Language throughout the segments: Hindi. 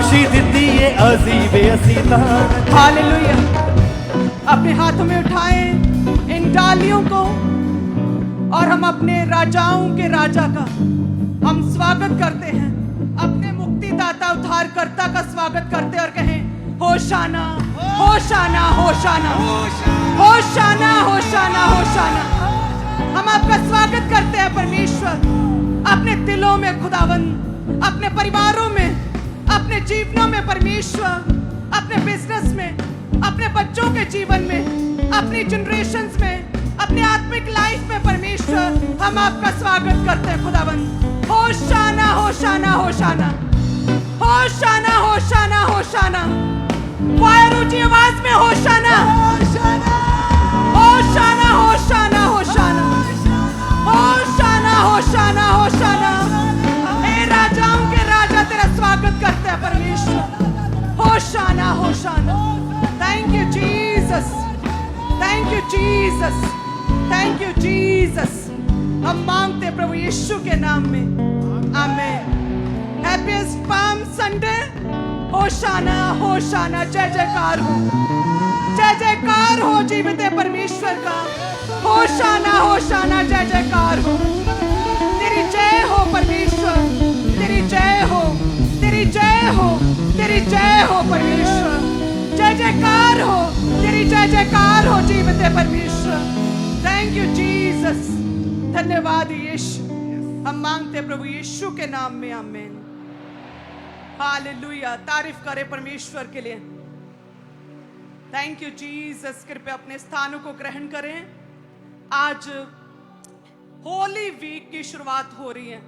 खुशी दिती है अजीबे असीता। हालेलुया। अपने हाथों में उठाएं इन डालियों को और हम अपने राजाओं के राजा का हम स्वागत करते हैं, अपने मुक्तिदाता उद्धारकर्ता का स्वागत करते और कहें होशाना होशाना होशाना होशाना होशाना होशाना। हम आपका स्वागत करते हैं परमेश्वर, अपने दिलों में खुदावंद, अपने परिवारों में, अपने जीवनों में परमेश्वर, अपने बिजनेस में, अपने बच्चों के जीवन में, अपनी जनरेशंस में, अपने आत्मिक लाइफ में परमेश्वर हम आपका स्वागत करते हैं खुदावंद। होशाना होशाना होशाना होशाना होशाना होशाना। वायर ऊंची आवाज में होशाना होशाना होशाना होशाना होशाना होशाना होशाना होशाना। हे राजाओं के राजा तेरा स्वागत करते हैं परमेश्वर। होशाना होशाना। Thank you Jesus, thank you Jesus, thank you Jesus. हम मांगते हैं प्रभु यीशु के नाम में, आमीन। Happiest palm Sunday. होशाना होशाना। जय जयकार हो, जय जयकार हो जीवित परमेश्वर का। होशाना होशाना। जय जयकार हो, तेरी जय हो परमेश्वर, तेरी जय हो, तेरी जय हो, तेरी जय हो परमेश्वर। जय जयकार हो, तेरी जय जयकार हो जीवित परमेश्वर। Thank you Jesus. धन्यवाद यीशु। हम मांगते हैं प्रभु यीशु के नाम में, आमीन। हालेलुया। तारीफ करें परमेश्वर के लिए। Thank you Jesus. कृपया अपने स्थानों को ग्रहण करें। आज होली वीक की शुरुआत हो रही है,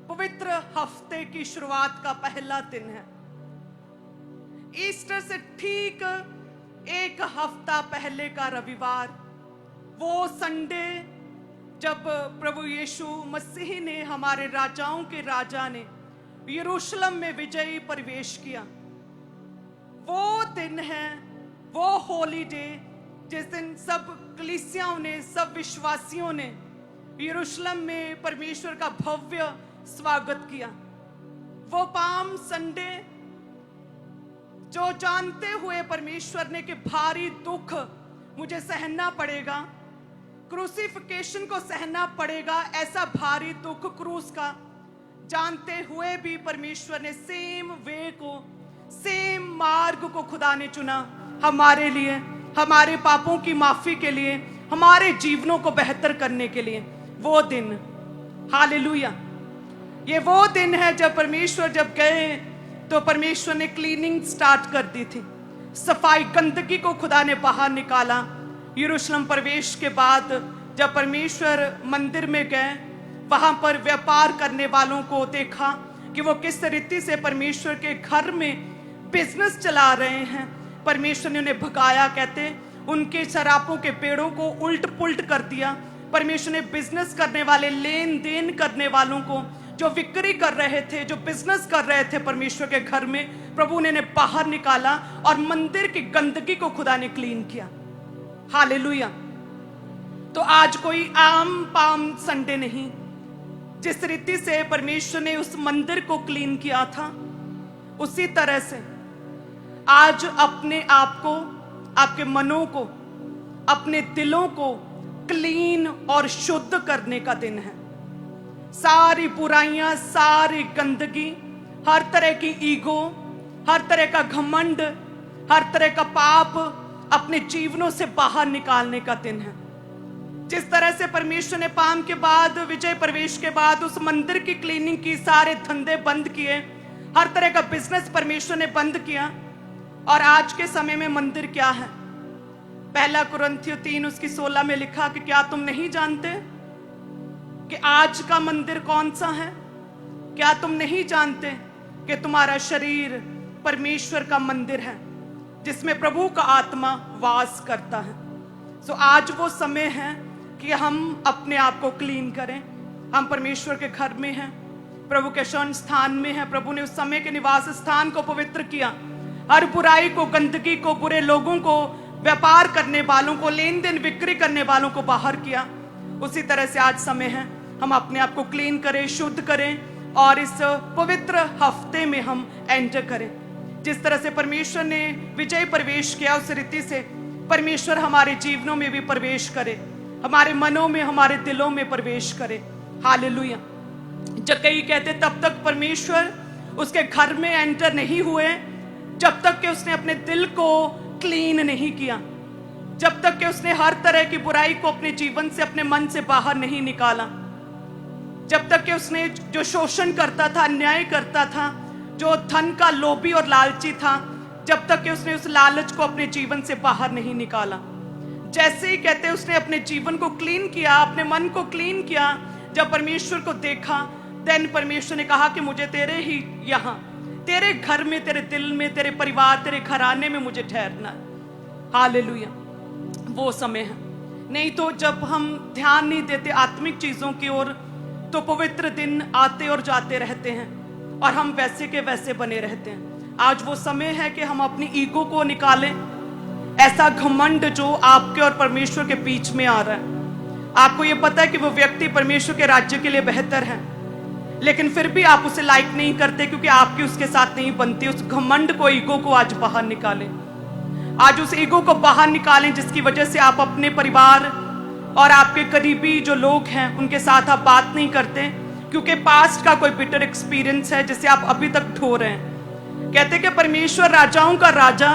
पवित्र हफ्ते की शुरुआत का पहला दिन है। ईस्टर से ठीक एक हफ्ता पहले का रविवार, वो संडे जब प्रभु यीशु मसीह ने, हमारे राजाओं के राजा ने यरूशलेम में विजयी प्रवेश किया, वो दिन है, वो होली डे जिस दिन सब कलीसियाओं ने, सब विश्वासियों ने यरूशलेम में परमेश्वर का भव्य स्वागत किया। वो पाम संडे जो जानते हुए परमेश्वर ने कि भारी दुख मुझे सहना पड़ेगा, क्रूसिफिकेशन को सहना पड़ेगा, ऐसा भारी दुख क्रूस का जानते हुए भी परमेश्वर ने सेम वे को, सेम मार्ग को खुदा ने चुना हमारे लिए, हमारे पापों की माफी के लिए, हमारे जीवनों को बेहतर करने के लिए। वो दिन, हालेलुया, ये वो दिन है जब परमेश्वर जब गए तो परमेश्वर ने क्लीनिंग स्टार्ट कर दी थी, सफाई, गंदगी को खुदा ने बाहर निकाला। यरूशलेम प्रवेश के बाद जब परमेश्वर मंदिर में गए, वहां पर व्यापार करने वालों को देखा कि वो किस रीति से परमेश्वर के घर में बिजनेस चला रहे हैं। परमेश्वर ने उन्हें भगाया, कहते उनके शराबों के पेड़ों को उल्ट पुल्ट कर दिया। परमेश्वर ने बिजनेस करने वाले, लेन देन करने वालों को, जो बिक्री कर रहे थे, जो बिजनेस कर रहे थे परमेश्वर के घर में, प्रभु ने बाहर निकाला और मंदिर की गंदगी को खुदा ने क्लीन किया। हालेलुया। तो आज कोई आम पाम संडे नहीं, जिस रीति से परमेश्वर ने उस मंदिर को क्लीन किया था, उसी तरह से आज अपने आप को, आपके मनों को, अपने दिलों को क्लीन और शुद्ध करने का दिन है। सारी बुराइयां, सारी गंदगी, हर तरह की ईगो, हर तरह का घमंड, हर तरह का पाप अपने जीवनों से बाहर निकालने का दिन है। जिस तरह से परमेश्वर ने पाम के बाद, विजय प्रवेश के बाद उस मंदिर की क्लीनिंग की, सारे धंधे बंद किए, हर तरह का बिजनेस परमेश्वर ने बंद किया। और आज के समय में मंदिर क्या है? पहला कुरिन्थियों 3 उसकी 16 में लिखा कि क्या तुम नहीं जानते कि आज का मंदिर कौन सा है? क्या तुम नहीं जानते कि तुम्हारा शरीर परमेश्वर का मंदिर है जिसमें प्रभु का आत्मा वास करता है? सो आज वो समय है कि हम अपने आप को क्लीन करें। हम परमेश्वर के घर में हैं, प्रभु के शरण स्थान में हैं। प्रभु ने उस समय के निवास स्थान को पवित्र किया, हर बुराई को, गंदगी को, बुरे लोगों को, व्यापार करने वालों को, लेन देन बिक्री करने वालों को बाहर किया। उसी तरह से आज समय है हम अपने आप को क्लीन करें, शुद्ध करें और इस पवित्र हफ्ते में हम एंटर करें। जिस तरह से परमेश्वर ने विजय प्रवेश किया, उस रीति से परमेश्वर हमारे जीवनों में भी प्रवेश करे, हमारे मनों में, हमारे दिलों में प्रवेश करे। हालेलुया। जक्कई कहते तब तक परमेश्वर उसके घर में एंटर नहीं हुए जब तक कि उसने अपने दिल को क्लीन नहीं किया, जब तक कि उसने हर तरह की बुराई को अपने जीवन से, अपने मन से बाहर नहीं निकाला, जब तक कि उसने जो शोषण करता था, अन्याय करता था, जो धन का लोभी और लालची था, जब तक कि उसने उस लालच को अपने जीवन से बाहर नहीं निकाला। जैसे ही कहते उसने अपने जीवन को क्लीन किया, अपने मन को क्लीन किया, जब परमेश्वर को देखा, देन परमेश्वर ने कहा कि मुझे तेरे ही यहाँ, तेरे घर में, तेरे दिल में, तेरे परिवार, तेरे घराने में मुझे ठहरना है। हालेलुया। वो समय है। नहीं तो जब हम ध्यान नहीं देते आत्मिक चीजों की ओर, तो पवित्र दिन आते और जाते रहते हैं और हम वैसे के वैसे बने रहते हैं। आज वो समय है कि हम अपनी ईगो को निकालें, ऐसा घमंड जो आपके और परमेश्वर के बीच में आ रहा है। आपको ये पता है कि वो व्यक्ति परमेश्वर के राज्य के लिए बेहतर है, लेकिन फिर भी आप उसे लाइक नहीं करते क्योंकि आपकी उसके साथ नहीं बनती। उस घमंड को, ईगो को आज बाहर निकालें। आज उस ईगो को बाहर निकालें जिसकी वजह से आप अपने परिवार और आपके करीबी जो लोग हैं उनके साथ आप बात नहीं करते, क्योंकि पास्ट का कोई बिटर एक्सपीरियंस है जिसे आप अभी तक ढो रहे हैं। कहते कि परमेश्वर राजाओं का राजा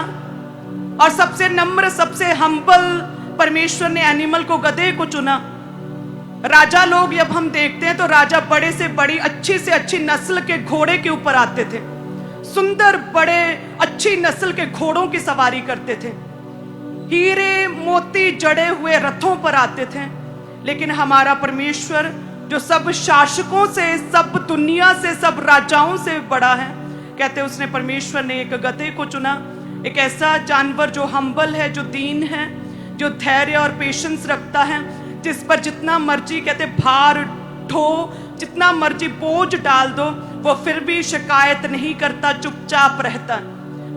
और सबसे नम्र, सबसे हम्बल परमेश्वर ने एनिमल को, गधे को चुना। राजा लोग जब हम देखते हैं तो राजा बड़े से बड़ी, अच्छी से अच्छी नस्ल के घोड़े के ऊपर आते थे, सुंदर बड़े अच्छी नस्ल के घोड़ों की सवारी करते थे, हीरे मोती जड़े हुए रथों पर आते थे। लेकिन हमारा परमेश्वर जो सब शासकों से, सब दुनिया से, सब राजाओं से बड़ा है, कहते उसने, परमेश्वर ने एक गधे को चुना, एक ऐसा जानवर जो हम्बल है, जो दीन है, जो धैर्य और पेशेंस रखता है, जिस पर जितना मर्जी कहते भार ढो, जितना मर्जी बोझ डाल दो, वो फिर भी शिकायत नहीं करता, चुपचाप रहता,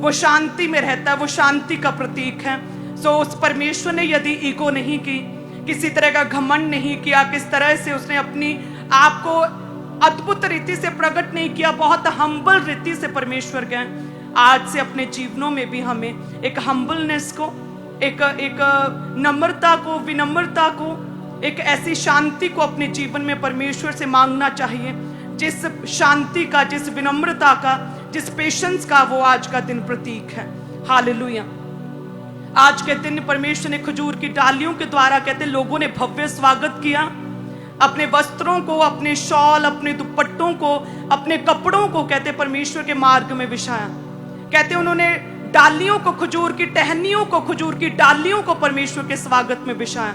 वो शांति में रहता है, वो शांति का प्रतीक है। सो उस परमेश्वर ने यदि ईगो नहीं की, किसी तरह का घमंड नहीं किया, किस तरह से उसने अपनी आप को अद्भुत रीति से प्रकट नहीं किया, बहुत हम्बल रीति से परमेश्वर गए। आज से अपने जीवनों में भी हमें एक हम्बलनेस को, एक नम्रता को, विनम्रता को, एक ऐसी शांति को अपने जीवन में परमेश्वर से मांगना चाहिए, जिस शांति का, जिस विनम्रता का, जिस पेशेंस का वो आज का दिन प्रतीक है। हालेलुया। आज के दिन परमेश्वर ने खजूर की डालियों के द्वारा कहते लोगों ने भव्य स्वागत किया, अपने वस्त्रों को, अपने शॉल, अपने दुपट्टों को, अपने कपड़ों को कहते परमेश्वर के मार्ग में बिछाया। कहते उन्होंने डालियों को, खजूर की टहनियों को, खजूर की डालियों को परमेश्वर के स्वागत में बिछाया।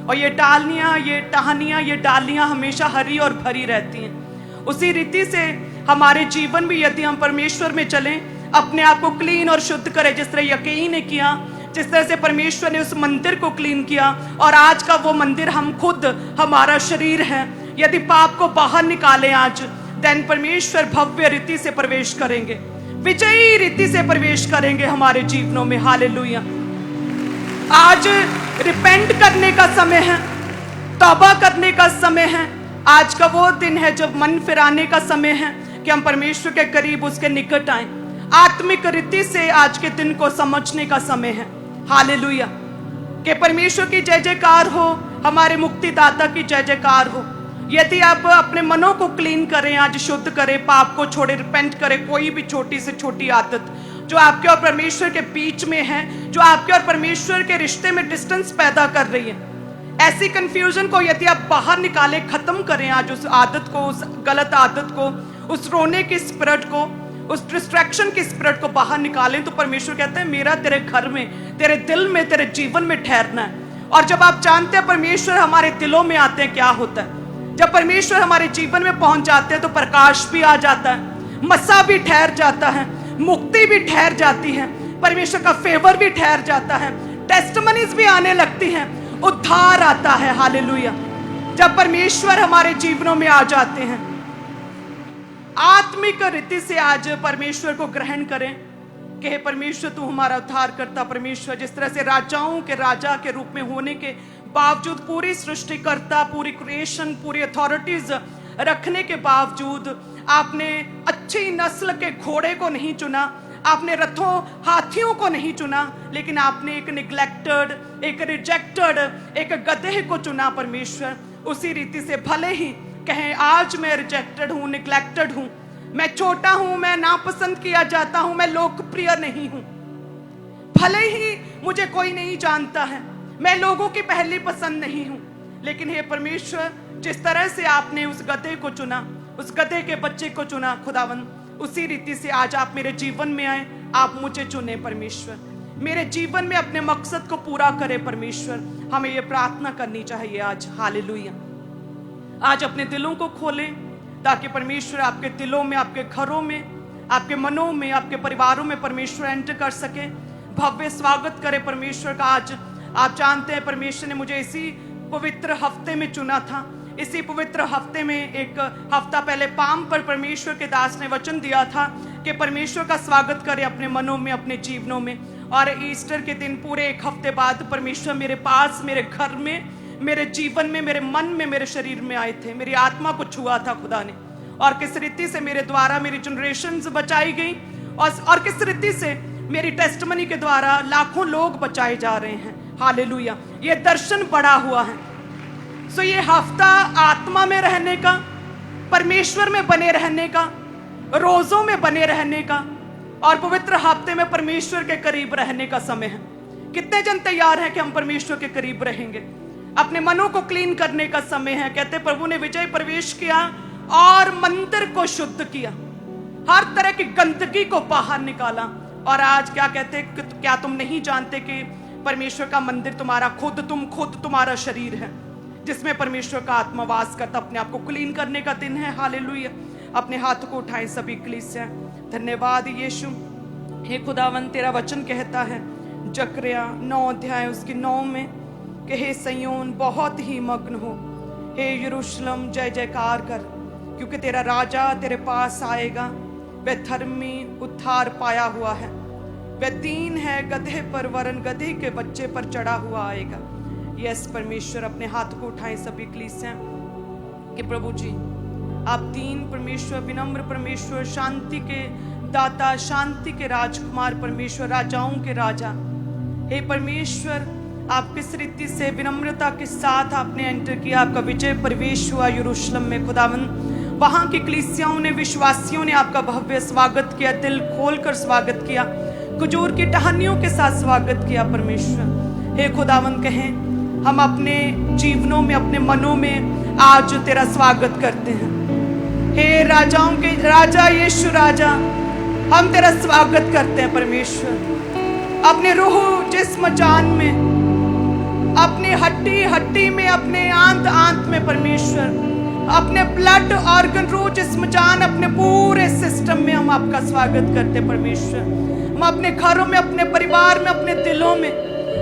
और ये डालियां, ये टहनियां, ये डालियां हमेशा हरी और भरी रहती हैं। उसी रीति से हमारे जीवन में यदि हम परमेश्वर में चलें, अपने आप को क्लीन और शुद्ध करें, जिस तरह यकीन ने किया, जिस तरह से परमेश्वर ने उस मंदिर को क्लीन किया, और आज का वो मंदिर हम खुद, हमारा शरीर है। यदि पाप को बाहर निकालें आज, देन परमेश्वर भव्य रीति से प्रवेश करेंगे, विजयी रीति से प्रवेश करेंगे हमारे जीवनों में। हालेलुया। आज रिपेंट करने का समय है, तौबा करने का समय है। आज का वो दिन है जब मन फिराने का समय है कि हम परमेश्वर के करीब, उसके निकट आए। आत्मिक रीति से आज के दिन को समझने का समय है। हालेलुया। कि परमेश्वर की जय जयकार हो, हमारे मुक्तिदाता की जय जयकार हो। यदि आप अपने मनों को क्लीन करें, आज शुद्ध करें, पाप को छोड़े, रिपेंट करें, कोई भी छोटी से छोटी आदत जो आपके और परमेश्वर के बीच में है, जो आपके और परमेश्वर के रिश्ते में डिस्टेंस पैदा कर रही है, ऐसी कंफ्यूजन को यदि आप बाहर निकालें, खत्म करें आज उस आदत को, उस गलत आदत को, उस रोने की स्पिरिट को, उस डिस्ट्रैक्शन की स्पिरिट को बाहर निकालें, तो परमेश्वर कहता है मेरा तेरे घर में, तेरे दिल में, तेरे जीवन में ठहरना है। और जब आप जानते हैं परमेश्वर हमारे दिलों में आते हैं, क्या होता है? जब परमेश्वर हमारे जीवन में पहुंच जाते हैं तो प्रकाश भी आ जाता है, मसा भी ठहर जाता है, मुक्ति भी ठहर जाती है, परमेश्वर का फेवर भी ठहर जाता है, टेस्टिमनीज भी आने लगती हैं, उद्धार आता है। हालेलुया। जब परमेश्वर हमारे जीवनों में आ जाते हैं, आत्मिक रीति से आज परमेश्वर को ग्रहण करें कि हे परमेश्वर तू हमारा उद्धार करता परमेश्वर। जिस तरह से राजाओं के राजा के रूप में होने के बावजूद, पूरी सृष्टिकर्ता, पूरी क्रिएशन, पूरी अथॉरिटीज रखने के बावजूद आपने अच्छी नस्ल के घोड़े को नहीं चुना, आपने रथों हाथियों को नहीं चुना, लेकिन आपने एक निग्लेक्टेड, एक रिजेक्टेड, एक गधे को चुना परमेश्वर। उसी रीति से भले ही कहें आज मैं रिजेक्टेड हूं, निग्लेक्टेड हूं, मैं छोटा हूं, मैं नापसंद किया जाता हूं, मैं लोकप्रिय नहीं हूं, भले ही मुझे कोई नहीं जानता है, मैं लोगों की पहली पसंद नहीं हूं, लेकिन हे परमेश्वर, जिस तरह से आपने उस गधे को चुना, उस गधे के बच्चे को चुना खुदावन, उसी रीति से आज आप मेरे जीवन में आए, आप मुझे चुने परमेश्वर, मेरे जीवन में अपने मकसद को पूरा करे परमेश्वर। हमें ये प्रार्थना करनी चाहिए आज। हालेलुया। आज अपने दिलों को खोलें ताकि परमेश्वर आपके दिलों में, आपके घरों में, आपके मनों में, आपके परिवारों में परमेश्वर एंटर कर सके, भव्य स्वागत करे परमेश्वर का। आज आप जानते हैं परमेश्वर ने मुझे इसी पवित्र हफ्ते में चुना था। इसी पवित्र हफ्ते में एक हफ्ता पहले पाम पर परमेश्वर के दास ने वचन दिया था कि परमेश्वर का स्वागत करे अपने मनों में, अपने जीवनों में। और ईस्टर के दिन पूरे एक हफ्ते बाद परमेश्वर मेरे पास, मेरे घर में, मेरे जीवन में, मेरे मन में, मेरे शरीर में आए थे, मेरी आत्मा को छुआ था खुदा ने। और किस रीति से मेरे द्वारा मेरी जनरेशन बचाई गई, और किस रीति से मेरी टेस्टमनी के द्वारा लाखों लोग बचाए जा रहे हैं। हालेलुया। ये दर्शन बड़ा हुआ है। सो ये हफ्ता आत्मा में रहने का, परमेश्वर में बने रहने का, रोजों में बने रहने का, और पवित्र हफ्ते में परमेश्वर के करीब रहने का समय है। कितने जन तैयार हैं कि हम परमेश्वर के करीब रहेंगे? अपने मनों को क्लीन करने का समय है। कहते प्रभु ने विजय प्रवेश किया और मंदिर को शुद्ध किया, हर तरह की गंदगी को बाहर निकाला। और आज क्या कहते, क्या तुम नहीं जानते कि परमेश्वर का मंदिर तुम्हारा खुद तुम्हारा शरीर है, जिसमें परमेश्वर का आत्मा वास करता। अपने आप को क्लीन करने का दिन है। हालेलुया। अपने हाथ को उठाएं सभी कलीसिया। धन्यवाद यीशु। हे खुदावन, तेरा वचन कहता है जकरिया 9 अध्याय उसकी 9 में कि हे सयोन बहुत ही मग्न हो, हे यरूशलेम जय जयकार कर, क्योंकि तेरा राजा तेरे पास आएगा। वह धर्मी उद्धार पाया हुआ है, वह दीन है, गधे पर वरन गधे के बच्चे पर चढ़ा हुआ आएगा। यस परमेश्वर, अपने हाथ को उठाएं सभी कलीसिया कि प्रभु जी आप दीन परमेश्वर, विनम्र परमेश्वर, शांति के दाता, शांति के राजकुमार परमेश्वर, राजाओं के राजा। हे परमेश्वर, आप किस रीति से विनम्रता के साथ आपने एंटर किया, आपका विजय प्रवेश हुआ यरूशलेम में खुदावन। वहां की कलीसियाओं ने, विश्वासियों ने आपका भव्य स्वागत किया, दिल खोलकर स्वागत किया, खजूर की टहनियों के साथ स्वागत किया परमेश्वर। हे खुदावन, कहें हम अपने जीवनों में, अपने मनों में आज तेरा स्वागत करते हैं। हे राजाओं के राजा यीशु राजा, हम तेरा स्वागत करते हैं परमेश्वर। अपने रूह, जिस्म, जान में, अपनी हड्डी हड्डी में, अपने आंत आंत में परमेश्वर, अपने ब्लड ऑर्गन, रूह, जिस्म, जान, अपने पूरे सिस्टम में हम आपका स्वागत करते हैं परमेश्वर। हम अपने घरों में, अपने परिवार में, अपने दिलों में,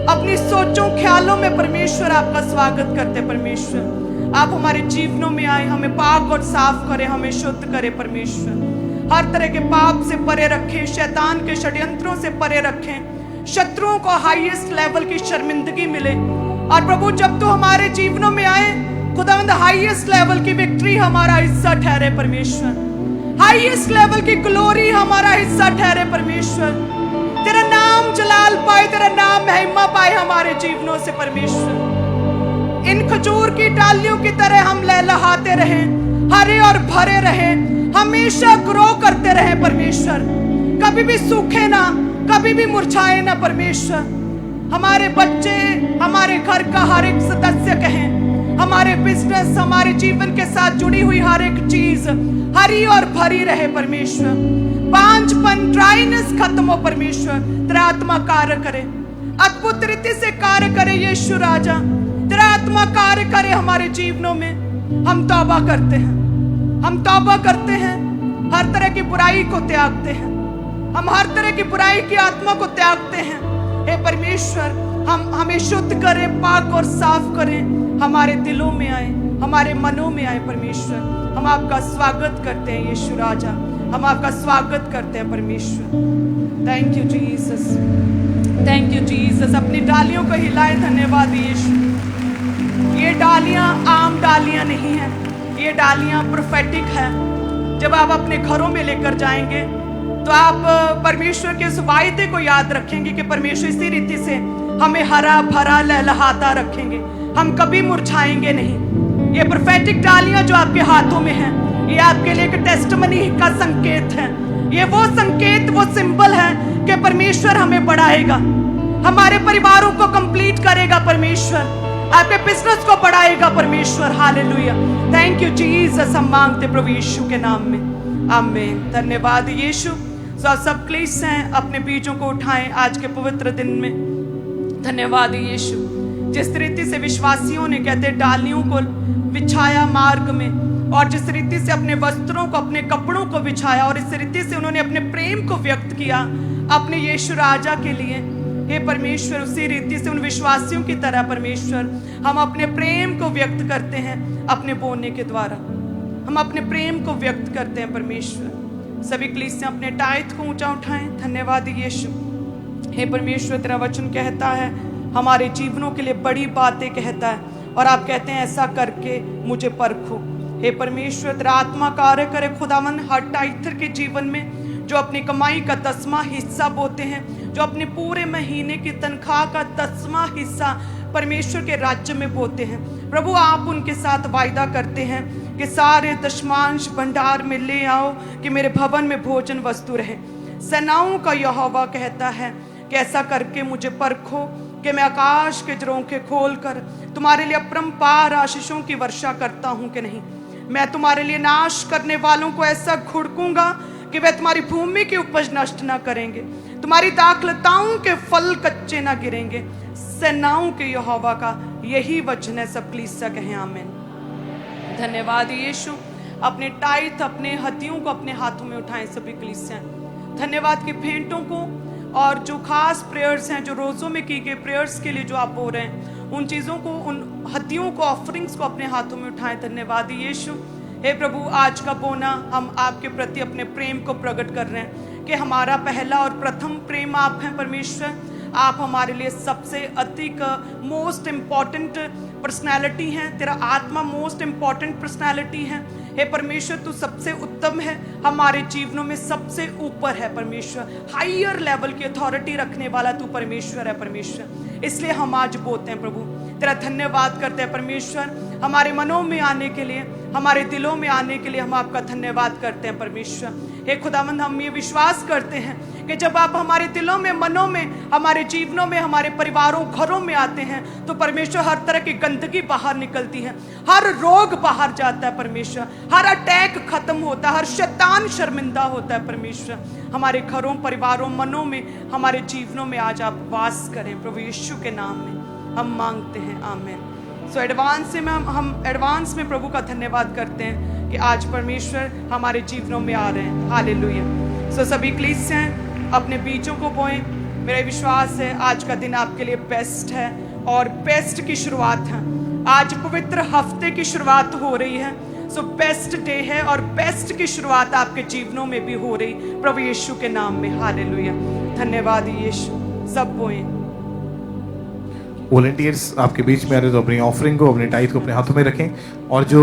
अपनी सोचों ख्यालों में परमेश्वर आपका स्वागत करते परमेश्वर। आप हमारे जीवनों में आए, हमें पाक और साफ करें, हमें शुद्ध करें परमेश्वर। हर तरह के पाप से परे रखें, शैतान के षड्यंत्रों से परे रखें, शत्रुओं को हाईएस्ट लेवल की शर्मिंदगी मिले। और प्रभु जब तू हमारे जीवनों में आए खुदावंद, हाईएस्ट लेवल की विक्ट्री हमारा हिस्सा ठहरे परमेश्वर, हाईएस्ट लेवल की ग्लोरी हमारा हिस्सा ठहरे परमेश्वर। तेरा नाम जलाल पाए, तेरा नाम महिमा पाए हमारे जीवनों से परमेश्वर। इन खजूर की डालियों की तरह हम लहलहाते रहें, हरे और भरे रहें, हमेशा ग्रो करते रहें परमेश्वर। कभी भी सूखे ना, कभी भी मुरझाए ना परमेश्वर। हमारे बच्चे, हमारे घर का हर एक सदस्य कहें, हमारे बिजनेस, हमारे जीवन के साथ जुड़ी हुई हर एक चीज हरी और भरी रहे परमेश्वर। बांझपन, ड्राइनेस खत्म हो परमेश्वर। तेरा आत्मा कार्य करे, अद्भुत रीति से कार्य करे यीशु राजा। तेरा आत्मा कार्य करे हमारे जीवनों में। हम तौबा करते हैं, हम तौबा करते हैं, हर तरह की बुराई को त्यागते हैं, हम हर तरह की बुराई की आत्मा को त्यागते हैं। हे परमेश्वर, हम हमें शुद्ध करें, पाक और साफ करें, हमारे दिलों में आए, हमारे मनों में आए परमेश्वर। हम आपका स्वागत करते हैं यीशु राजा, हम आपका स्वागत करते हैं परमेश्वर। Thank you Jesus, thank you Jesus. अपनी डालियों को हिलाए, धन्यवाद यीशु। ये डालियां आम डालियां नहीं हैं, ये डालियां प्रोफेटिक है। जब आप अपने घरों में लेकर जाएंगे तो आप परमेश्वर के उस वायदे को याद रखेंगे कि परमेश्वर इसी रीति से हमें हरा भरा लहलहाता रखेंगे, हम कभी मुरझाएंगे नहीं। ये प्रोफेटिक डालियां जो आपके हाथों में हैं, ये आपके लिए एक टेस्टमनी का संकेत है। ये वो संकेत, वो सिंबल है कि परमेश्वर हमें बढ़ाएगा, हमारे परिवारों को कंप्लीट करेगा परमेश्वर, आपके बिजनेस को बढ़ाएगा परमेश्वर। Hallelujah, thank you Jesus. हम मांगते प्रभु यीशु के नाम में, आमीन। धन्यवाद यीशु। सब क्लीस हैं, अपने बीजों को उठाएं आज के पवित्र दिन में। धन्यवाद यीशु। जिस रीति से विश्वासियों ने कहते डालियों को बिछाया मार्ग में, और जिस रीति से अपने वस्त्रों को, अपने कपड़ों को बिछाया, और इस रीति से उन्होंने अपने प्रेम को व्यक्त किया अपने यीशु राजा के लिए, हे परमेश्वर उसी रीति से उन विश्वासियों की तरह परमेश्वर हम अपने प्रेम को व्यक्त करते हैं अपने बोलने के द्वारा, हम अपने प्रेम को व्यक्त करते हैं परमेश्वर। सभी कलीसियां अपने टाइट को ऊंचा उठाएं। धन्यवाद यीशु। हे परमेश्वर, तेरा वचन कहता है हमारे जीवनों के लिए बड़ी बातें कहता है, और आप कहते हैं ऐसा करके मुझे परखो। हे परमेश्वर, तेरा आत्मा कार्य करे खुदावन हर टाइथर के जीवन में, जो अपनी कमाई का 10वां हिस्सा बोते हैं, जो अपने पूरे महीने की तनख्वाह का 10वां हिस्सा परमेश्वर के राज्य में बोते हैं। प्रभु, आप उनके साथ वायदा करते हैं कि सारे दशमांश भंडार में ले आओ कि मेरे भवन में भोजन वस्तु रहे। सेनाओं का यहोवा कहता है कि ऐसा करके मुझे परखो कि मैं आकाश के झरोखे खोलकर तुम्हारे लिए अपरंपार आशीषों की वर्षा करता हूं कि नहीं। मैं तुम्हारे लिए नाश करने वालों को ऐसा घुड़कूंगा कि वे तुम्हारी भूमि की उपज नष्ट ना करेंगे, तुम्हारी दाखलताओं के फल कच्चे ना गिरेंगे। सेनाओं के यहोवा का यही वचन है। सब कलीसिया कहें आमीन। धन्यवाद यीशु। अपने टाइट, अपने हथियों को अपने हाथों में उठाएं सभी कलीसिया। धन्यवाद की भेंटों को और जो खास प्रेयर्स हैं, जो रोज़ों में की गई प्रेयर्स के लिए जो आप बोल रहे हैं, उन चीज़ों को, उन हथियों को, ऑफरिंग्स को अपने हाथों में उठाएं। धन्यवाद यीशु। हे प्रभु, आज का बोना हम आपके प्रति अपने प्रेम को प्रकट कर रहे हैं कि हमारा पहला और प्रथम प्रेम आप हैं परमेश्वर। आप हमारे लिए सबसे अधिक मोस्ट इम्पॉर्टेंट पर्सनैलिटी हैं। तेरा आत्मा मोस्ट इम्पॉर्टेंट पर्सनैलिटी है। हे परमेश्वर, तू सबसे उत्तम है, हमारे जीवनों में सबसे ऊपर है परमेश्वर। हायर लेवल की अथॉरिटी रखने वाला तू परमेश्वर है परमेश्वर। इसलिए हम आज बोलते हैं प्रभु, तेरा धन्यवाद करते हैं परमेश्वर। हमारे मनों में आने के लिए, हमारे दिलों में आने के लिए हम आपका धन्यवाद करते हैं परमेश्वर। हे खुदावंद, हम ये विश्वास करते हैं कि जब आप हमारे दिलों में, मनों में, हमारे जीवनों में, हमारे परिवारों, घरों में आते हैं तो परमेश्वर हर तरह की गंदगी बाहर निकलती है, हर रोग बाहर जाता है परमेश्वर, हर अटैक खत्म होता है, हर शैतान शर्मिंदा होता है परमेश्वर। हमारे घरों, परिवारों, मनों में, हमारे जीवनों में आज आप वास करें प्रभु यीशु के नाम में हम मांगते हैं, आमीन। सो एडवांस में हम एडवांस में प्रभु का धन्यवाद करते हैं कि आज परमेश्वर हमारे जीवनों में आ रहे हैं। हालेलुया। सो सभी कलीसियां अपने बीजों को बोएं। मेरा विश्वास है आज का दिन आपके लिए बेस्ट है और बेस्ट की शुरुआत है। आज पवित्र हफ्ते की शुरुआत हो रही है। सो बेस्ट डे है और बेस्ट की शुरुआत आपके जीवनों में भी हो रही प्रभु यीशु के नाम में। हालेलुया। धन्यवाद यीशु। सब बोएं। वॉलंटियर्स आपके बीच में आ रहे तो अपनी ऑफरिंग को, अपने टाइथ को अपने हाथों में रखें, और जो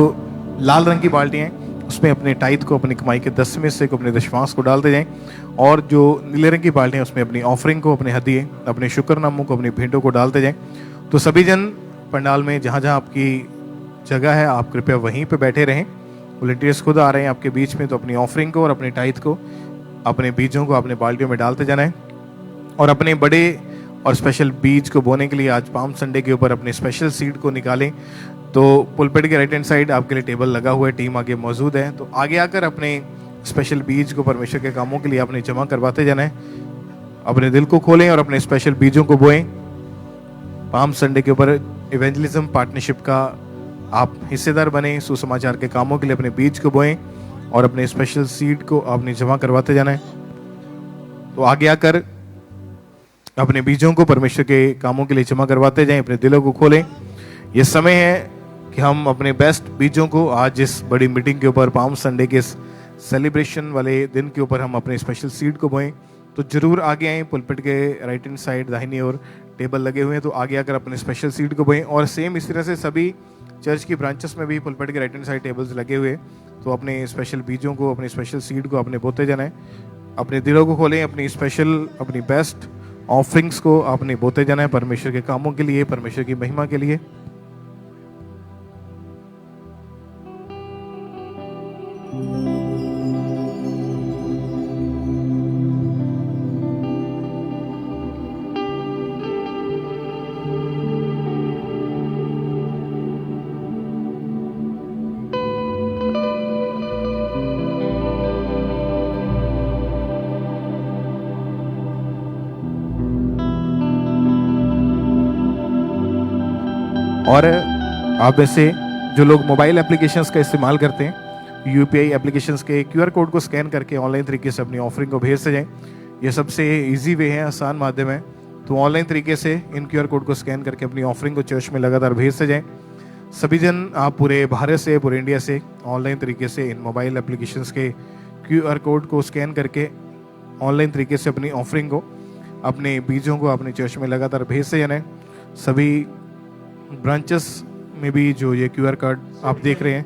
लाल रंग की बाल्टियाँ हैं उसमें अपने टाइथ को, अपनी कमाई के 10 में से को, अपने दशमांश को डालते जाएं, और जो नीले रंग की बाल्टियाँ उसमें अपनी ऑफरिंग को, अपने हदिये, अपने शुक्रनामों को, अपनी भेंटों को डालते जाएं। तो सभी जन पंडाल में जहाँ जहाँ आपकी जगह है आप कृपया वहीं पर बैठे रहें। वॉलंटियर्स खुद आ रहे हैं आपके बीच में, तो अपनी ऑफरिंग को और अपने टाइथ को, अपने बीजों को अपने बाल्टियों में डालते जाना है। और अपने बड़े और स्पेशल बीज को बोने के लिए आज पाम संडे के ऊपर अपने स्पेशल सीड को निकालें। तो पुलपेट के राइट हैंड साइड आपके लिए टेबल लगा हुआ है, टीम आगे मौजूद है, तो आगे आकर अपने स्पेशल बीज को परमेश्वर के कामों के लिए आपने जमा करवाते जाना है। अपने दिल को खोलें और अपने स्पेशल बीजों को बोएं। पाम संडे के ऊपर इवेंजलिज्म पार्टनरशिप का आप हिस्सेदार बने। सुसमाचार के कामों के लिए अपने बीज को बोएं और अपने स्पेशल सीड को आपने जमा करवाते जाना है। तो आगे आकर अपने बीजों को परमेश्वर के कामों के लिए जमा करवाते जाएं। अपने दिलों को खोलें। ये समय है कि हम अपने बेस्ट बीजों को आज इस बड़ी मीटिंग के ऊपर, पाम संडे के सेलिब्रेशन वाले दिन के ऊपर हम अपने स्पेशल सीड को बोएं। तो जरूर आगे आएँ। पुलपिट के राइट हैंड साइड दाहिनी ओर टेबल लगे हुए हैं, तो आगे आकर अपने स्पेशल सीड को बोएं। और सेम इस तरह से सभी चर्च की ब्रांचेस में भी पुलपिट के राइट हैंड साइड टेबल्स लगे हुए, तो अपने स्पेशल बीजों को, अपने स्पेशल सीड को अपने बोते जाना है। अपने दिलों को खोलें, अपनी स्पेशल, अपनी बेस्ट ऑफरिंग्स को आपने बोते जाना है परमेश्वर के कामों के लिए, परमेश्वर की महिमा के लिए। और आप में से जो लोग मोबाइल एप्लीकेशंस का इस्तेमाल करते हैं, यूपीआई एप्लीकेशंस के क्यूआर कोड को स्कैन करके ऑनलाइन तरीके से अपनी ऑफरिंग को भेज जाएं। ये सबसे इजी वे है, आसान माध्यम है। तो ऑनलाइन तरीके से इन क्यूआर कोड को स्कैन करके अपनी ऑफरिंग को चर्च में लगातार भेज जाएं। सभी जन आप पूरे भारत से, पूरे इंडिया से ऑनलाइन तरीके से इन मोबाइल एप्लीकेशंस के क्यूआर कोड को स्कैन करके ऑनलाइन तरीके से अपनी ऑफरिंग को, अपने बीजों को अपने चर्च में लगातार भेजते जाना है। सभी ब्रांचेस में भी जो ये क्यूआर कोड आप देख रहे हैं,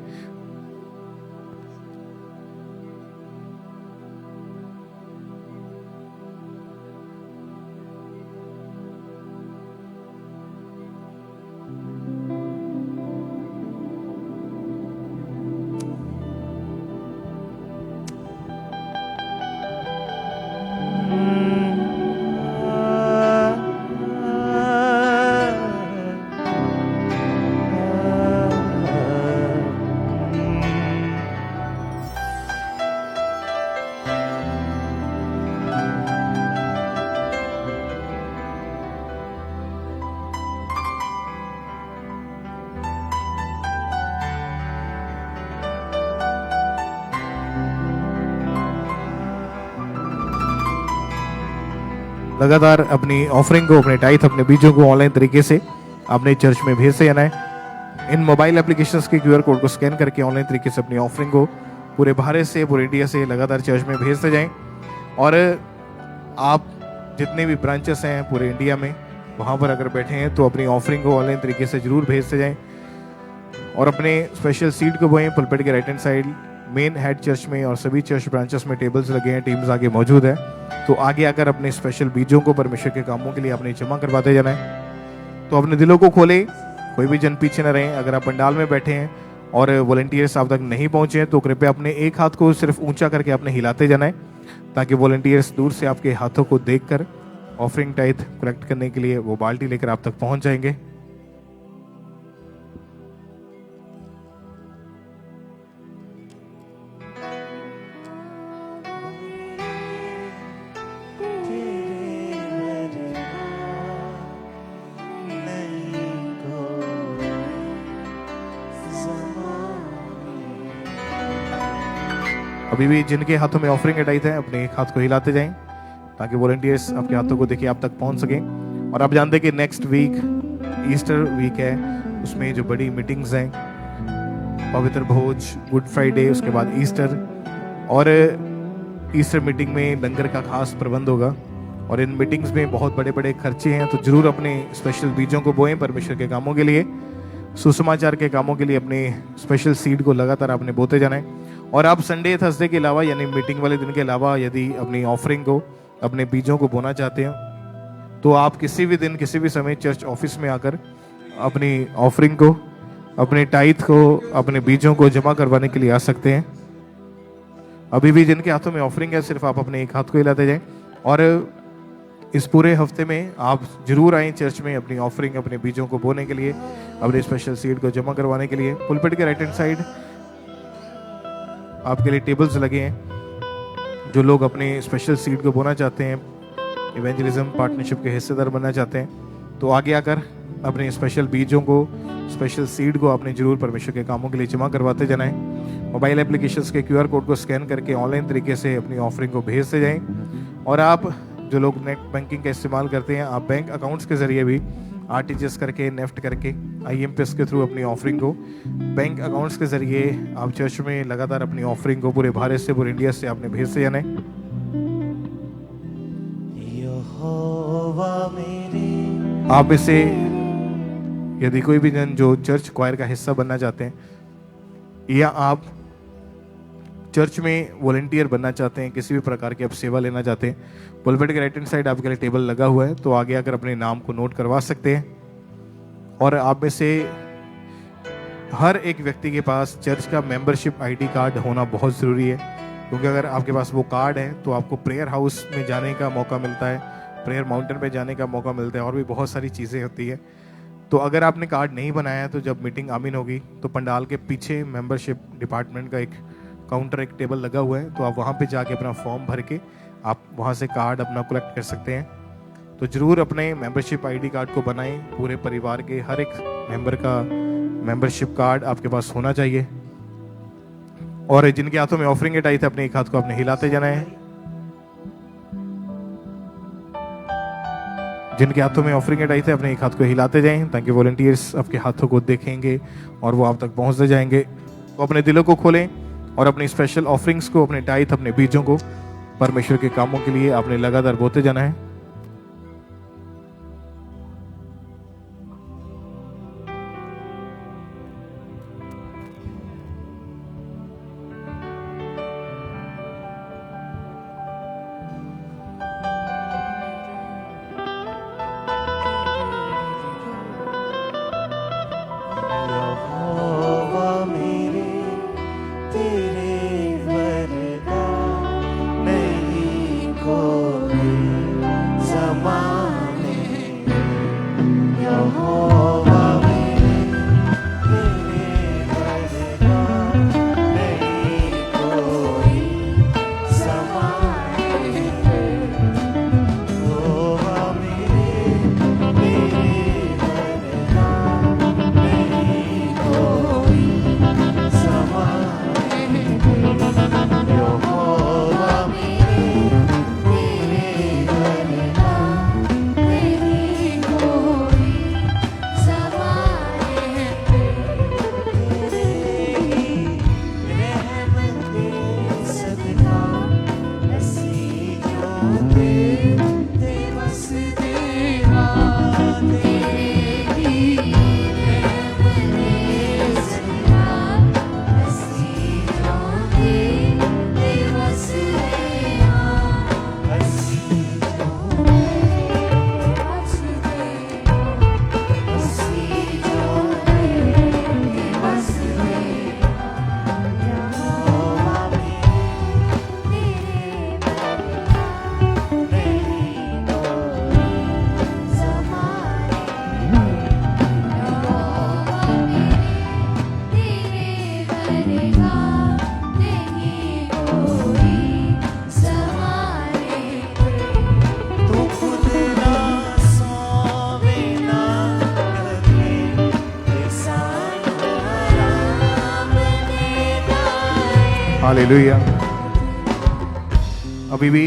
लगातार अपनी ऑफरिंग को, अपने टाइथ, अपने बीजों को ऑनलाइन तरीके से अपने चर्च में भेजते जाना है। इन मोबाइल एप्लीकेशंस के क्यूआर कोड को स्कैन करके ऑनलाइन तरीके से अपनी ऑफरिंग को पूरे भारत से, पूरे इंडिया से लगातार चर्च में भेजते जाएं। और आप जितने भी ब्रांचेस हैं पूरे इंडिया में, वहाँ पर अगर बैठे हैं तो अपनी ऑफरिंग को ऑनलाइन तरीके से जरूर भेजते जाएं और अपने स्पेशल सीट को बोएं। पुलपिट के right hand side main head church में और सभी चर्च ब्रांचेस में टेबल्स लगे हैं, टीम्स आगे मौजूद है। तो आगे आकर अपने स्पेशल बीजों को परमेश्वर के कामों के लिए आपने जमा करवाते जाना है। तो अपने दिलों को खोले, कोई भी जन पीछे न रहें। अगर आप पंडाल में बैठे हैं और वॉलंटियर्स आप तक नहीं पहुंचे हैं तो कृपया अपने एक हाथ को सिर्फ ऊंचा करके आपने हिलाते जाना है, ताकि वॉलंटियर्स दूर से आपके हाथों को देखकर ऑफरिंग टाइथ कलेक्ट करने के लिए वो बाल्टी लेकर आप तक पहुंच जाएंगे। अभी भी जिनके हाथों में ऑफरिंग टाइथ है, अपने एक हाथ को हिलाते जाएं ताकि वॉलंटियर्स आपके हाथों को देखे आप तक पहुंच सकें। और आप जानते हैं कि नेक्स्ट वीक ईस्टर वीक है, उसमें जो बड़ी मीटिंग्स हैं, पवित्र भोज, गुड फ्राइडे, उसके बाद ईस्टर, और ईस्टर मीटिंग में लंगर का खास प्रबंध होगा। और इन मीटिंग्स में बहुत बड़े बड़े खर्चे हैं, तो जरूर अपने स्पेशल बीजों को बोएं परमेश्वर के कामों के लिए, सुसमाचार के कामों के लिए अपने स्पेशल सीड को लगातार आपने बोते जाना है। और आप संडे थर्सडे के अलावा, यानी मीटिंग वाले दिन के अलावा, यदि अपनी ऑफरिंग को, अपने बीजों को बोना चाहते हैं तो आप किसी भी दिन, किसी भी समय चर्च ऑफिस में आकर अपनी ऑफरिंग को, अपने टाइथ को, अपने बीजों को जमा करवाने के लिए आ सकते हैं। अभी भी जिनके हाथों में ऑफरिंग है, सिर्फ आप अपने एक हाथ को हिलाते जाएं। और इस पूरे हफ्ते में आप जरूर आएं चर्च में अपनी ऑफरिंग, अपने बीजों को बोने के लिए, अपने स्पेशल सीड को जमा करवाने के लिए। पुलपिट के राइट हैंड साइड आपके लिए टेबल्स लगे हैं। जो लोग अपने स्पेशल सीड को बोना चाहते हैं, इवेंजलिज्म पार्टनरशिप के हिस्सेदार बनना चाहते हैं, तो आगे आकर अपने स्पेशल बीजों को, स्पेशल सीड को आपने जरूर परमेश्वर के कामों के लिए जमा करवाते जाना है। मोबाइल एप्लीकेशंस के क्यूआर कोड को स्कैन करके ऑनलाइन तरीके से अपनी ऑफरिंग को भेजते जाएं। और आप जो लोग नेट बैंकिंग का इस्तेमाल करते हैं, आप बैंक अकाउंट्स के जरिए भी आरटीजीएस करके, नेफ्ट करके, आईएमपीएस के थ्रू अपनी ऑफरिंग को बैंक अकाउंट्स के जरिए आप चर्च में लगातार अपनी ऑफरिंग को पूरे भारत से, पूरे इंडिया से आपने भेजते जाना है। आप इसे, यदि कोई भी जन जो चर्च क्वायर का हिस्सा बनना चाहते हैं, या आप चर्च में वॉलंटियर बनना चाहते हैं, किसी भी प्रकार की आप सेवा लेना चाहते हैं, पुलपिट के राइट हैंड साइड आपके लिए टेबल लगा हुआ है, तो आगे आकर अपने नाम को नोट करवा सकते हैं। और आप में से हर एक व्यक्ति के पास चर्च का मेंबरशिप आईडी कार्ड होना बहुत ज़रूरी है, क्योंकि अगर आपके पास वो कार्ड है तो आपको प्रेयर हाउस में जाने का मौका मिलता है, प्रेयर माउंटेन पे जाने का मौका मिलता है, और भी बहुत सारी चीज़ें होती है। तो अगर आपने कार्ड नहीं बनाया है तो जब मीटिंग आमीन होगी तो पंडाल के पीछे मेंबरशिप डिपार्टमेंट का एक काउंटर, एक टेबल लगा हुआ है, तो आप वहाँ पे जाके अपना फॉर्म भर के आप वहाँ से कार्ड अपना कलेक्ट कर सकते हैं। तो ज़रूर अपने मेंबरशिप आईडी कार्ड को बनाएं। पूरे परिवार के हर एक मेंबर का मेंबरशिप कार्ड आपके पास होना चाहिए। और जिनके हाथों में ऑफरिंग की टाइट है, अपने एक हाथ को आपने हिलाते जाना है। जिनके हाथों में ऑफरिंग की टाइट है, अपने एक हाथ को हिलाते जाएं, ताकि वॉलंटियर्स आपके हाथों को देखेंगे और वो आप तक पहुंचते जाएंगे। तो अपने दिलों को खोलें और अपनी स्पेशल ऑफरिंग्स को, अपने टाइट, अपने बीजों को परमेश्वर के कामों के लिए आपने लगातार बोते जाना है। यहोवा मेरे तेरे वर्गा नहीं कोई ज़माने। यहोवा मेरे तेरे वर्गा नहीं कोई ज़माने। यहोवा मेरे तेरे वर्गा नहीं कोई ज़माने। यहोवा मेरे तेरे वर्गा नहीं कोई ज़माने। तेरे ही रहमत के सदका नसीबों पे दिवस देवा। तेरे ही रहमत के सदका नसीबों पे दिवस देवा। नसीबों पे दिवस देवा। नसीबों पे दिवस देवा। यहोवा मेरे तेरे वर्गा नहीं कोई ज़माने। यहोवा मेरे तेरे वर्गा नहीं कोई ज़माने। तू खुद ना सोवे ना कभी, इंसानों आराम देता है। हालेलुया। अभी भी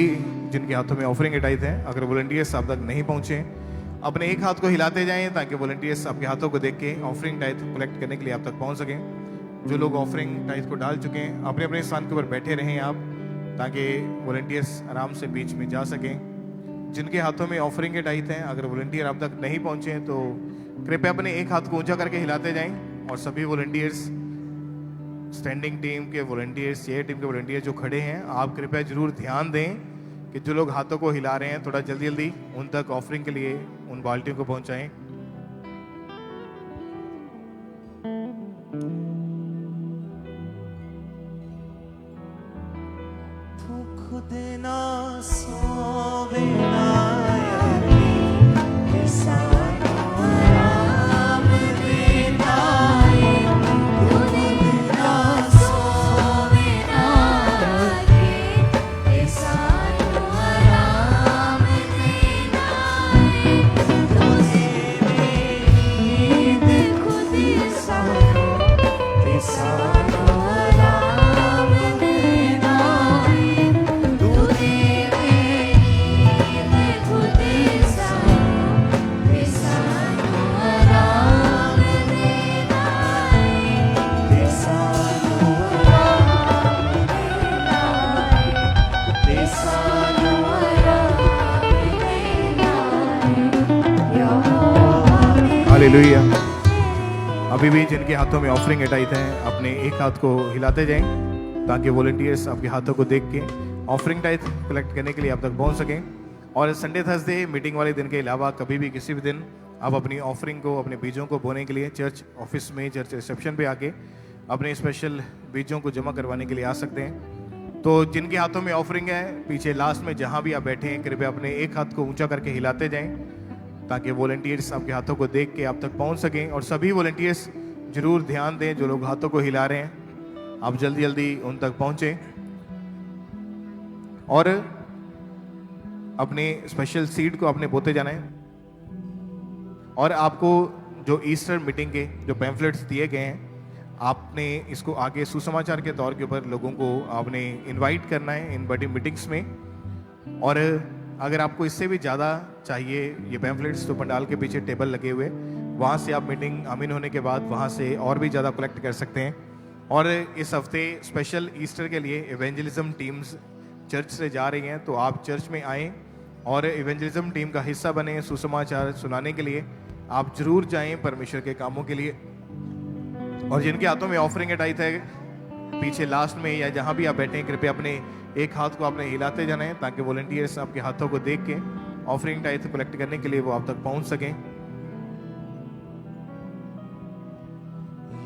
जिनके हाथों में ऑफरिंग टाइट है, अगर वॉलंटियर्स आप तक नहीं पहुंचे, अपने एक हाथ को हिलाते जाएं, ताकि वॉलंटियर्स आपके हाथों को देख के ऑफरिंग टाइट कलेक्ट करने के लिए आप तक पहुंच सकें। जो लोग ऑफरिंग टाइट को डाल चुके हैं, अपने अपने स्थान के ऊपर बैठे रहें आप, ताकि वॉलंटियर्स आराम से बीच में जा सकें। जिनके हाथों में ऑफरिंग के टाइट हैं, अगर वॉलंटियर आप तक नहीं पहुंचे तो कृपया अपने एक हाथ को ऊंचा करके हिलाते जाएं। और सभी वॉलंटियर्स, स्टैंडिंग टीम के वॉलंटियर्स, चेयर टीम के वॉलंटियर्स जो खड़े हैं, आप कृपया जरूर ध्यान दें कि जो लोग हाथों को हिला रहे हैं, थोड़ा जल्दी जल्दी उन तक ऑफरिंग के लिए उन बाल्टियों को पहुंचाएं। तू खुद ना सोवे ना यकी, इंसानों आराम देता है। तू खुद ना सोवे ना यकी, इंसानों आराम देता है। तुझे नींद खुद सोओ, इंसानों आराम देता है। तुझे नींद खुद सोओ, इंसानों आराम देता है। इंसानों आराम देता है। इंसानों आराम देता है। यहोवा मेरे हालेलुया। अभी भी जिनके हाथों में ऑफरिंग टाइट है, अपने एक हाथ को हिलाते जाएं, ताकि वॉलंटियर्स आपके हाथों को देख के ऑफरिंग टाइप कलेक्ट करने के लिए आप तक पहुंच सकें। और संडे थर्सडे मीटिंग वाले दिन के अलावा कभी भी किसी भी दिन आप अपनी ऑफरिंग को, अपने बीजों को बोने के लिए चर्च ऑफिस में, चर्च रिसेप्शन पे आके अपने स्पेशल बीजों को जमा करवाने के लिए आ सकते हैं। तो जिनके हाथों में ऑफरिंग है, पीछे लास्ट में जहां भी आप बैठे हैं, कृपया अपने एक हाथ को ऊंचा करके हिलाते जाएं ताकि वॉलंटियर्स आपके हाथों को देख के आप तक पहुंच सकें। और सभी वॉलंटियर्स जरूर ध्यान दें, जो लोग हाथों को हिला रहे हैं आप जल्दी जल्दी उन तक पहुंचे और अपने स्पेशल सीड को आपने बोते जाना है। और आपको जो ईस्टर मीटिंग के जो पैम्फलेट्स दिए गए हैं, आपने इसको आगे सुसमाचार के तौर के ऊपर लोगों को आपने इनवाइट करना है इन बड़ी मीटिंग्स में। और अगर आपको इससे भी ज़्यादा चाहिए ये पैम्फलेट्स, तो पंडाल के पीछे टेबल लगे हुए, वहाँ से आप मीटिंग आमीन होने के बाद वहाँ से और भी ज़्यादा कलेक्ट कर सकते हैं। और इस हफ्ते स्पेशल ईस्टर के लिए इवेंजलिज्म टीम्स चर्च से जा रही हैं, तो आप चर्च में आएँ और इवेंजलिज्म टीम का हिस्सा बने। सुसमाचार सुनाने के लिए आप जरूर जाएं परमेश्वर के कामों के लिए। और जिनके हाथों में ऑफरिंग टाइट है, पीछे लास्ट में या जहां भी आप बैठे हैं, कृपया अपने एक हाथ को आपने हिलाते जाना है ताकि वॉलंटियर्स आपके हाथों को देख के ऑफरिंग टाइट कलेक्ट करने के लिए वो आप तक पहुंच सकें।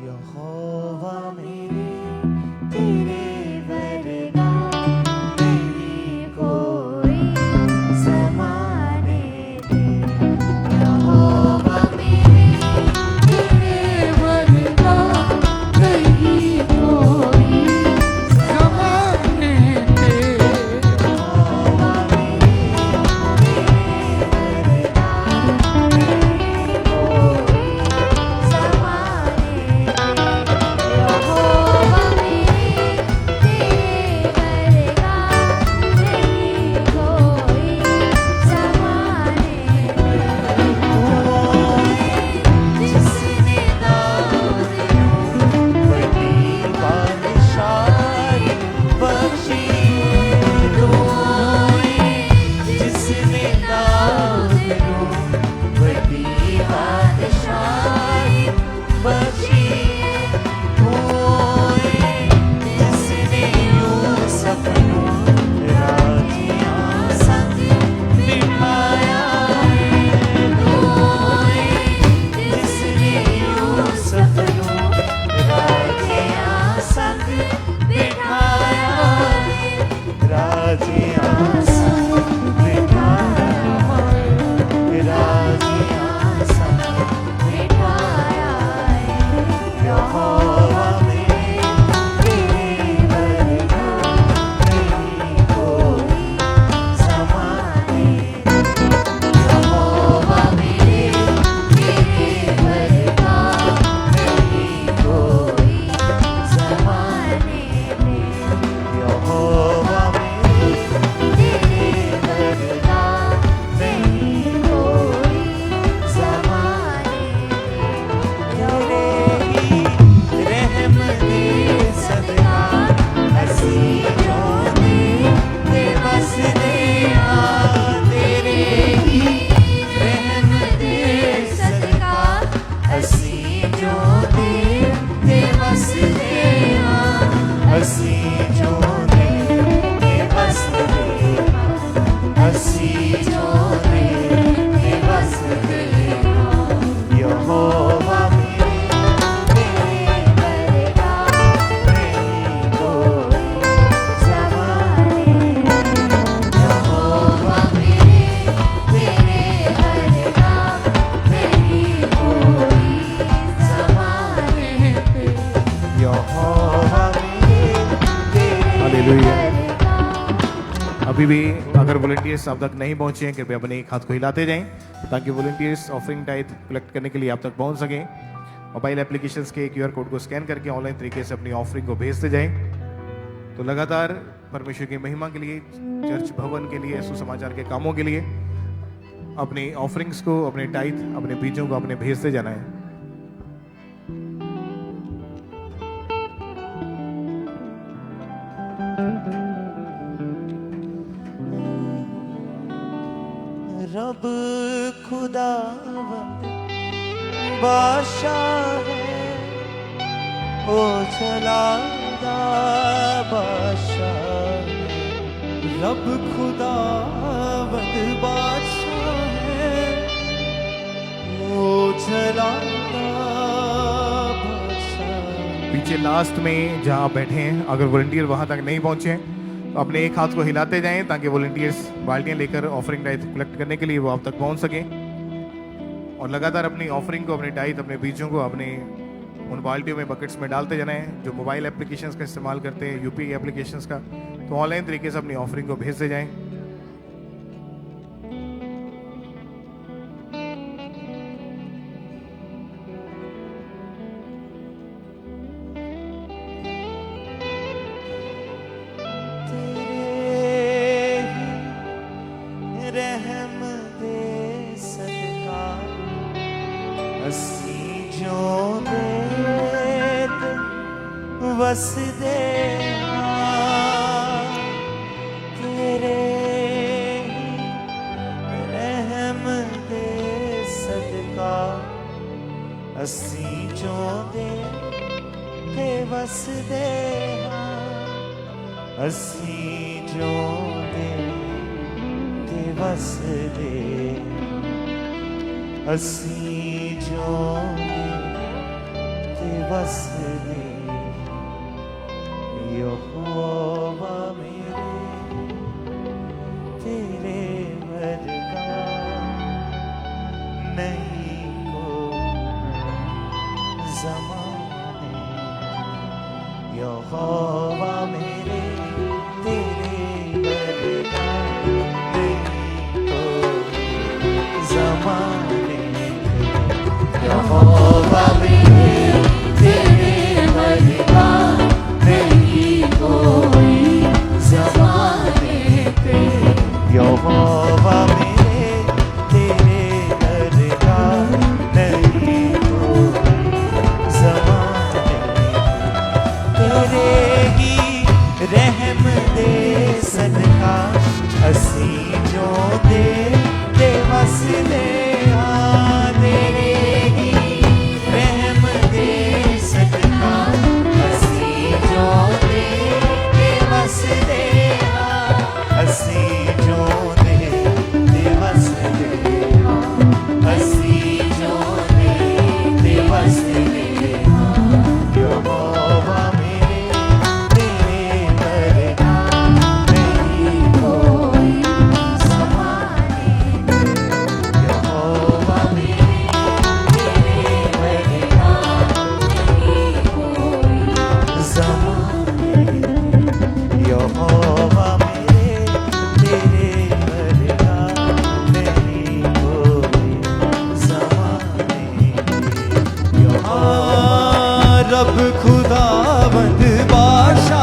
यहोवा मेरे तेरे वर्गा नहीं कोई समाने दे। यहोवा मेरे तेरे वर्गा नहीं कोई समाने दे। यहोवा मेरे तेरे वर्गा नहीं कोई अभी भी अगर वॉलंटियर्स आप तक नहीं पहुंचे हैं, कृपया अपने एक हाथ को हिलाते जाएं ताकि वॉलंटियर्स ऑफरिंग टाइप कलेक्ट करने के लिए आप तक पहुंच सकें। मोबाइल एप्लीकेशंस के QR कोड को स्कैन करके ऑनलाइन तरीके से अपनी ऑफरिंग को भेजते जाएं। तो लगातार परमेश्वर की महिमा के लिए, चर्च भवन के लिए, सुसमाचार के कामों के लिए अपनी ऑफरिंग्स को, अपने टाइथ, अपने बीजों को अपने भेजते जाना है। रब खुदावंद बादशाह है, वो चला खुदा बादशाह है, रब खुदावंद बादशाह है, वो जलाता बादशाह। पीछे लास्ट में जहाँ आप बैठे हैं, अगर वॉलंटियर वहाँ तक नहीं पहुँचे हैं तो अपने एक हाथ को हिलाते जाएं ताकि वॉलंटियर्स बाल्टियाँ लेकर ऑफरिंग टाइथ कलेक्ट करने के लिए वो आप तक पहुँच सकें। और लगातार अपनी ऑफरिंग को, अपने टाइथ, अपने बीजों को अपने उन बाल्टियों में, बकेट्स में डालते जाना है। जो मोबाइल एप्लीकेशंस का इस्तेमाल करते हैं, यूपीआई एप्लीकेशंस का, तो ऑनलाइन तरीके से अपनी ऑफरिंग को भेजते जाएं। तेरे ही रहम दे सदका असी जो देत वस दे तेरे ही रहम दे सदका असी जो दे ते वस दे असी जो दे ते वस दे असी जो दे ते वस दे यहोवा मेरे तेरे वर्गा नहीं को ज़माने यहोवा मेरे तेरे वर्गा नहीं को ज़माने यहोवा मेरे तेरे वर्गा नहीं कोई ज़माने पे यहोवा मेरे तेरे वर्गा नहीं कोई ज़माने तेरे ही रहम दे सदका असी जो दे ते वस दे तेरे ही रहम दे सदका असी जो दे ते वस दे असी जो दे ते वस दे असी जो दे ते वस दे यहोवा मेरे तेरे वर्गा नहीं कोई ज़माने यहोवा मेरे तेरे वर्गा नहीं कोई ज़माने यहोवा मेरे तेरे वर्गा नहीं कोई ज़माने रब खुदावंद बादशाह